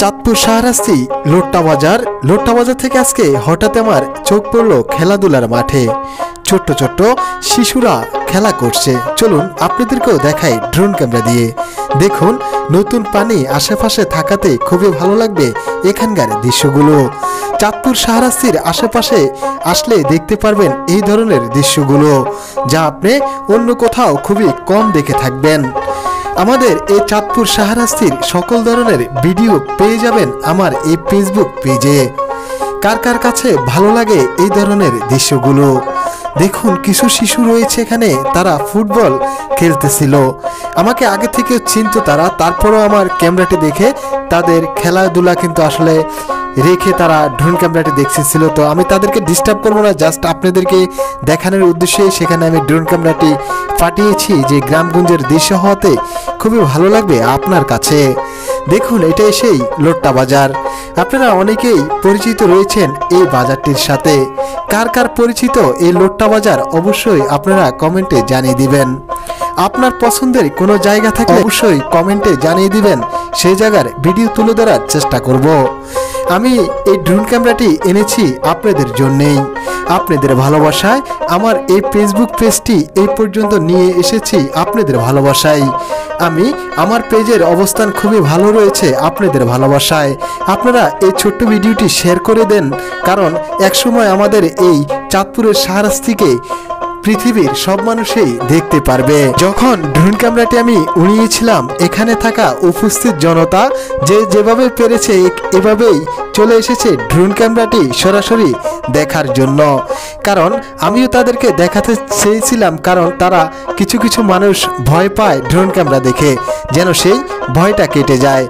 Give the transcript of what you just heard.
চাঁদপুর শাহরাস্তি লোট্টা বাজার থেকে আজকে হঠাৎ আমার চোখ পড়লো খেলাধুলার মাঠে। ছোট্ট ছোট্ট শিশুরা খেলা করছে। চলুন আপনাদেরকেও দেখাই ড্রোন ক্যামেরা দিয়ে। দেখুন, নতুন পানি আশেপাশে থাকাতে খুবই ভালো লাগবে এখানকার দৃশ্যগুলো। চাঁদপুর শাহরাস্তির আশেপাশে আসলে দেখতে পারবেন এই ধরনের দৃশ্যগুলো, যা আপনি অন্য কোথাও খুবই কম দেখে থাকবেন। আমাদের এই চাঁদপুর শাহরাস্তির সকল ধরনের ভিডিও পেয়ে যাবেন আমার এই ফেসবুক পেজে। কার কার কাছে ভালো লাগে এই ধরনের দৃশ্যগুলো? দেখুন, কিছু শিশু রয়েছে এখানে, তারা ফুটবল খেলতেছিল। আমাকে আগে থেকে চিনতো তারা, তারপরও আমার ক্যামেরাটি দেখে তাদের খেলাধুলা কিন্তু আসলে রেখে তারা ড্রোন ক্যামেরাটি দেখতেছিল। তো আমি তাদেরকে ডিস্টার্ব করবো না, জাস্ট আপনাদেরকে দেখানোর উদ্দেশ্যে সেখানে আমি ড্রোন ক্যামেরাটি পাঠিয়েছি, যে গ্রামগঞ্জের দৃশ্য হওয়াতে খুবই ভালো লাগবে আপনার কাছে। দেখুন, এটাই সেই লোট্টা বাজার। আপনারা অনেকেই পরিচিত রয়েছেন এই বাজারটির সাথে। কার কার পরিচিত এই লোট্টা বাজার অবশ্যই আপনারা কমেন্টে জানিয়ে দিবেন। আপনার পছন্দের কোনো জায়গা থেকে অবশ্যই কমেন্টে জানিয়ে দিবেন, সেই জায়গার ভিডিও তুলে ধরার চেষ্টা করব। আমি এই ড্রোন ক্যামেরাটি এনেছি আপনাদের জন্যেই। আপনাদের ভালোবাসায় আমার এই ফেসবুক পেজটি এই পর্যন্ত নিয়ে এসেছি, আপনাদের ভালোবাসায়। আমি আমার পেজের অবস্থান খুবই ভালো রয়েছে আপনাদের ভালোবাসায়। আপনারা এই ছোট্ট ভিডিওটি শেয়ার করে দেন, কারণ একসময় আমাদের এই চাঁদপুরের শাহরাস্তিকে পৃথিবীর সব মানুষই দেখতে পারবে। যখন ড্রোন ক্যামেরাটি আমি উড়িয়েছিলাম, এখানে থাকা উপস্থিত জনতা যে যেভাবে পেরেছে এভাবেই চলে এসেছে ড্রোন ক্যামেরাটি সরাসরি দেখার জন্য। কারণ আমিও তাদেরকে দেখাতে চেয়েছিলাম, কারণ তারা কিছু মানুষ ভয় পায় ড্রোন ক্যামেরা দেখে, যেন সেই ভয়টা কেটে যায়।